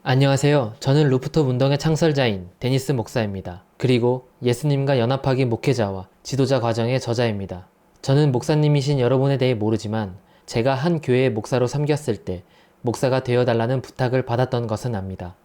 안녕하세요. 저는 루프톱 운동의 창설자인 데니스 목사입니다. 그리고 예수님과 연합하기 목회자와 지도자 과정의 저자입니다. 저는 목사님이신 여러분에 대해 모르지만 제가 한 교회의 목사로 섬겼을 때 목사가 되어달라는 부탁을 받았던 것은 압니다.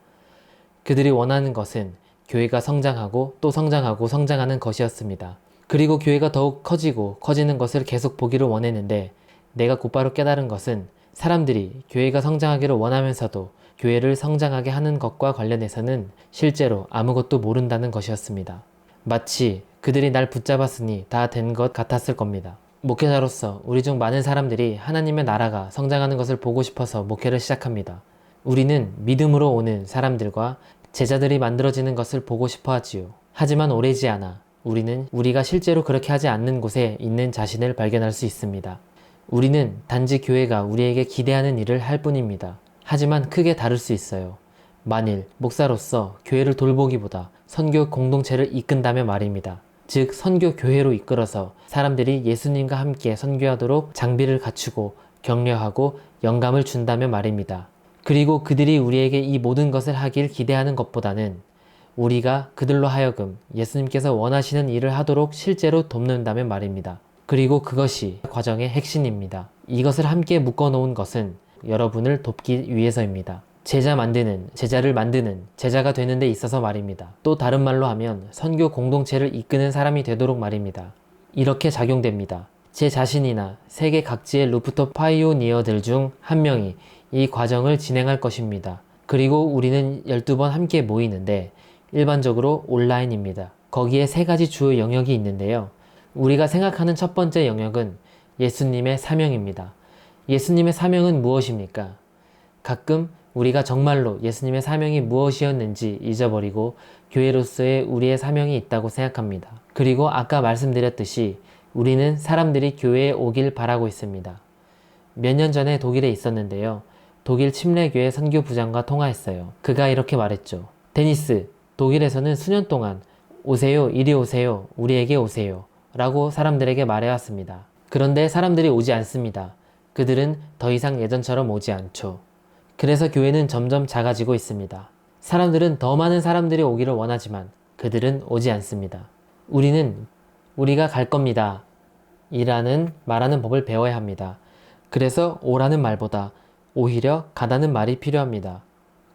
그들이 원하는 것은 교회가 성장하고 또 성장하고 성장하는 것이었습니다. 그리고 교회가 더욱 커지고 커지는 것을 계속 보기를 원했는데 내가 곧바로 깨달은 것은 사람들이 교회가 성장하기를 원하면서도 교회를 성장하게 하는 것과 관련해서는 실제로 아무것도 모른다는 것이었습니다. 마치 그들이 날 붙잡았으니 다 된 것 같았을 겁니다. 목회자로서 우리 중 많은 사람들이 하나님의 나라가 성장하는 것을 보고 싶어서 목회를 시작합니다. 우리는 믿음으로 오는 사람들과 제자들이 만들어지는 것을 보고 싶어 하지요. 하지만 오래지 않아 우리는 우리가 실제로 그렇게 하지 않는 곳에 있는 자신을 발견할 수 있습니다. 우리는 단지 교회가 우리에게 기대하는 일을 할 뿐입니다. 하지만 크게 다를 수 있어요. 만일 목사로서 교회를 돌보기보다 선교 공동체를 이끈다면 말입니다. 즉 선교 교회로 이끌어서 사람들이 예수님과 함께 선교하도록 장비를 갖추고 격려하고 영감을 준다면 말입니다. 그리고 그들이 우리에게 이 모든 것을 하길 기대하는 것보다는 우리가 그들로 하여금 예수님께서 원하시는 일을 하도록 실제로 돕는다면 말입니다. 그리고 그것이 과정의 핵심입니다. 이것을 함께 묶어놓은 것은 여러분을 돕기 위해서입니다. 제자를 만드는 제자가 되는 데 있어서 말입니다. 또 다른 말로 하면 선교 공동체를 이끄는 사람이 되도록 말입니다. 이렇게 작용됩니다. 제 자신이나 세계 각지의 루프톱 파이오니어들 중 한 명이 이 과정을 진행할 것입니다. 그리고 우리는 12번 함께 모이는데 일반적으로 온라인입니다. 거기에 세 가지 주요 영역이 있는데요. 우리가 생각하는 첫 번째 영역은 예수님의 사명입니다. 예수님의 사명은 무엇입니까? 가끔 우리가 정말로 예수님의 사명이 무엇이었는지 잊어버리고 교회로서의 우리의 사명이 있다고 생각합니다. 그리고 아까 말씀드렸듯이 우리는 사람들이 교회에 오길 바라고 있습니다. 몇 년 전에 독일에 있었는데요. 독일 침례교회 선교부장과 통화했어요. 그가 이렇게 말했죠. 데니스, 독일에서는 수년 동안 오세요, 이리 오세요, 우리에게 오세요 라고 사람들에게 말해왔습니다. 그런데 사람들이 오지 않습니다. 그들은 더 이상 예전처럼 오지 않죠. 그래서 교회는 점점 작아지고 있습니다. 사람들은 더 많은 사람들이 오기를 원하지만 그들은 오지 않습니다. 우리는 우리가 갈 겁니다 말하는 법을 배워야 합니다. 그래서 오라는 말보다 오히려 가다는 말이 필요합니다.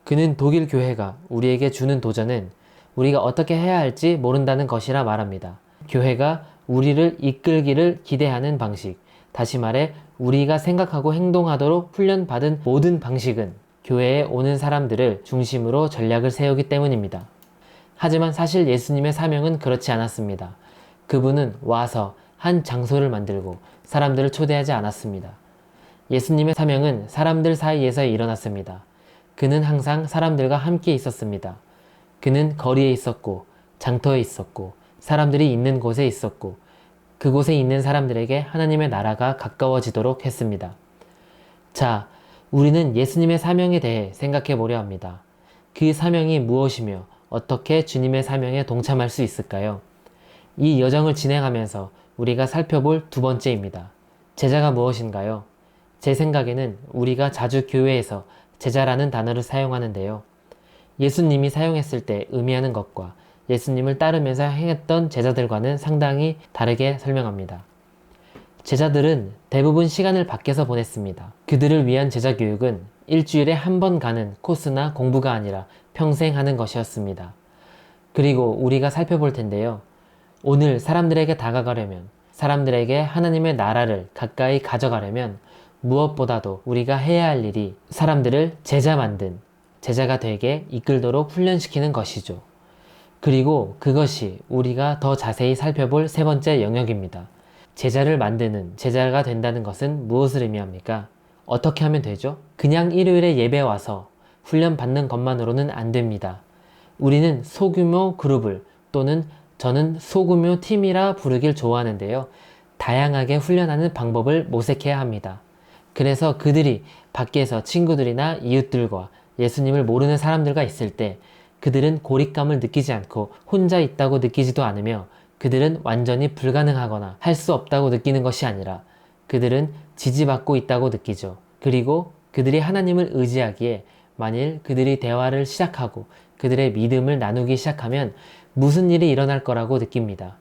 그는 독일 교회가 우리에게 주는 도전은 우리가 어떻게 해야 할지 모른다는 것이라 말합니다. 교회가 우리를 이끌기를 기대하는 방식, 다시 말해 우리가 생각하고 행동하도록 훈련받은 모든 방식은 교회에 오는 사람들을 중심으로 전략을 세우기 때문입니다. 하지만 사실 예수님의 사명은 그렇지 않았습니다. 그분은 와서 한 장소를 만들고 사람들을 초대하지 않았습니다. 예수님의 사명은 사람들 사이에서 일어났습니다. 그는 항상 사람들과 함께 있었습니다. 그는 거리에 있었고 장터에 있었고 사람들이 있는 곳에 있었고 그곳에 있는 사람들에게 하나님의 나라가 가까워지도록 했습니다. 자, 우리는 예수님의 사명에 대해 생각해 보려 합니다. 그 사명이 무엇이며 어떻게 주님의 사명에 동참할 수 있을까요? 이 여정을 진행하면서 우리가 살펴볼 두 번째입니다. 제자가 무엇인가요? 제 생각에는 우리가 자주 교회에서 제자라는 단어를 사용하는데요. 예수님이 사용했을 때 의미하는 것과 예수님을 따르면서 행했던 제자들과는 상당히 다르게 설명합니다. 제자들은 대부분 시간을 밖에서 보냈습니다. 그들을 위한 제자 교육은 일주일에 한 번 가는 코스나 공부가 아니라 평생 하는 것이었습니다. 그리고 우리가 살펴볼 텐데요. 오늘 사람들에게 다가가려면, 사람들에게 하나님의 나라를 가까이 가져가려면 무엇보다도 우리가 해야 할 일이 사람들을 제자가 되게 이끌도록 훈련시키는 것이죠. 그리고 그것이 우리가 더 자세히 살펴볼 세 번째 영역입니다. 제자를 만드는 제자가 된다는 것은 무엇을 의미합니까? 어떻게 하면 되죠? 그냥 일요일에 예배 와서 훈련받는 것만으로는 안 됩니다. 우리는 소규모 그룹을 또는 저는 소규모 팀이라 부르길 좋아하는데요. 다양하게 훈련하는 방법을 모색해야 합니다. 그래서 그들이 밖에서 친구들이나 이웃들과 예수님을 모르는 사람들과 있을 때 그들은 고립감을 느끼지 않고 혼자 있다고 느끼지도 않으며 그들은 완전히 불가능하거나 할 수 없다고 느끼는 것이 아니라 그들은 지지받고 있다고 느끼죠. 그리고 그들이 하나님을 의지하기에 만일 그들이 대화를 시작하고 그들의 믿음을 나누기 시작하면 무슨 일이 일어날 거라고 느낍니다.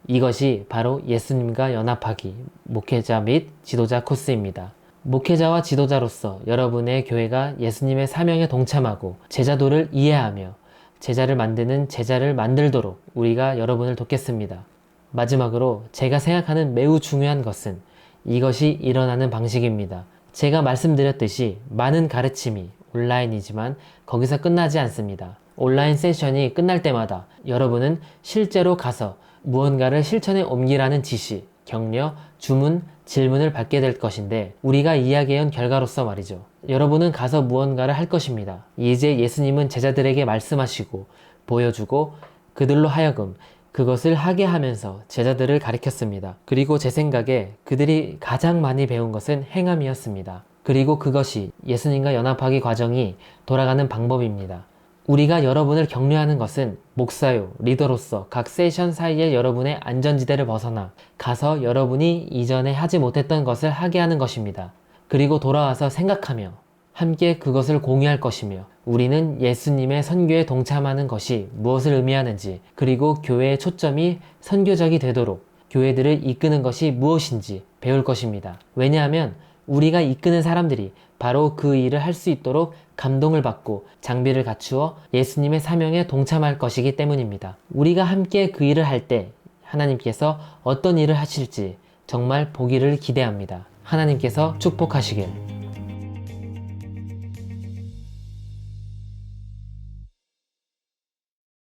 이것이 바로 예수님과 연합하기, 목회자 및 지도자 코스입니다. 목회자와 지도자로서 여러분의 교회가 예수님의 사명에 동참하고 제자도를 이해하며 제자를 만드는 제자를 만들도록 우리가 여러분을 돕겠습니다. 마지막으로 제가 생각하는 매우 중요한 것은 이것이 일어나는 방식입니다. 제가 말씀드렸듯이 많은 가르침이 온라인이지만 거기서 끝나지 않습니다. 온라인 세션이 끝날 때마다 여러분은 실제로 가서 무언가를 실천에 옮기라는 지시, 격려, 주문, 질문을 받게 될 것인데 우리가 이야기해온 결과로서 말이죠. 여러분은 가서 무언가를 할 것입니다. 이제 예수님은 제자들에게 말씀하시고 보여주고 그들로 하여금 그것을 하게 하면서 제자들을 가르쳤습니다. 그리고 제 생각에 그들이 가장 많이 배운 것은 행함이었습니다. 그리고 그것이 예수님과 연합하기 과정이 돌아가는 방법입니다. 우리가 여러분을 격려하는 것은 목사요, 리더로서 각 세션 사이에 여러분의 안전지대를 벗어나 가서 여러분이 이전에 하지 못했던 것을 하게 하는 것입니다. 그리고 돌아와서 생각하며 함께 그것을 공유할 것이며 우리는 예수님의 선교에 동참하는 것이 무엇을 의미하는지 그리고 교회의 초점이 선교적이 되도록 교회들을 이끄는 것이 무엇인지 배울 것입니다. 왜냐하면 우리가 이끄는 사람들이 바로 그 일을 할 수 있도록 감동을 받고 장비를 갖추어 예수님의 사명에 동참할 것이기 때문입니다. 우리가 함께 그 일을 할 때 하나님께서 어떤 일을 하실지 정말 보기를 기대합니다. 하나님께서 축복하시길.